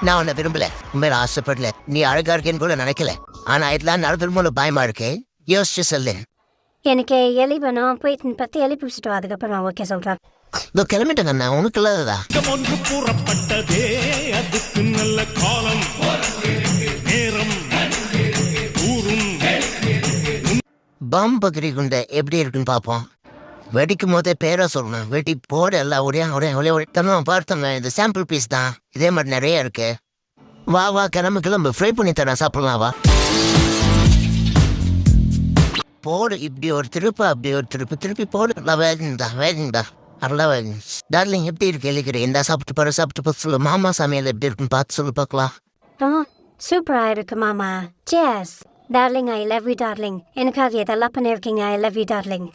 நான் உன்னை விரும்பல, உண்மையில ஆசைப்படல, நீ அழகா இருக்கேன்னு கூட நினைக்கல. ஆனா இதெல்லாம் நடந்துருமோ பயமா இருக்கு. யோசிச்சு சொல்லு. எனக்கு எலி வேணும். போயிட்டு 10 எலி பிடிச்சிட்டு வா, அதுக்கப்புறம் ஓகே சொல்கிறேன். இதோ கிளம்பிட்டேங்கண்ணா, உனக்கு இல்லாததா? ஒன்று கூறப்பட்டதே அதுக்கு நல்ல காலம் நேரம் ஊரும். பாம்பகிரி குண்டை எப்படி இருக்குன்னு பார்ப்போம். வெடிக்கும் போதே பேரை சொல்லணும். வெடி போட எல்லாம் ஒரே ஒரே ஒரே ஒரே தரம் பார்த்தோங்க. இது சாம்பிள் பீஸ் தான். இதே மாதிரி நிறைய இருக்கு. வா வா கிளம்பு ஃப்ரை பண்ணி தரேன், சாப்பிடலாம் வா. போடு, இப்படி ஒரு திருப்பு அப்படி ஒரு திருப்பி போடு. நல்லா வேகுங்கடா நல்லா வேகுங்க. டார்லிங் எப்படி இருக்கு எழுக்கிறேன்? இந்த சாப்பிட்டு பாரு சொல்லு. மாமா சமையல் எப்படி இருக்குன்னு பார்த்து சொல்லு பார்க்கலாம். சூப்பராக இருக்கு மாமா. சேஸ் darling. I love you darling. எனக்காக இதெல்லாம் பண்ணியிருக்கீங்க. I love you darling.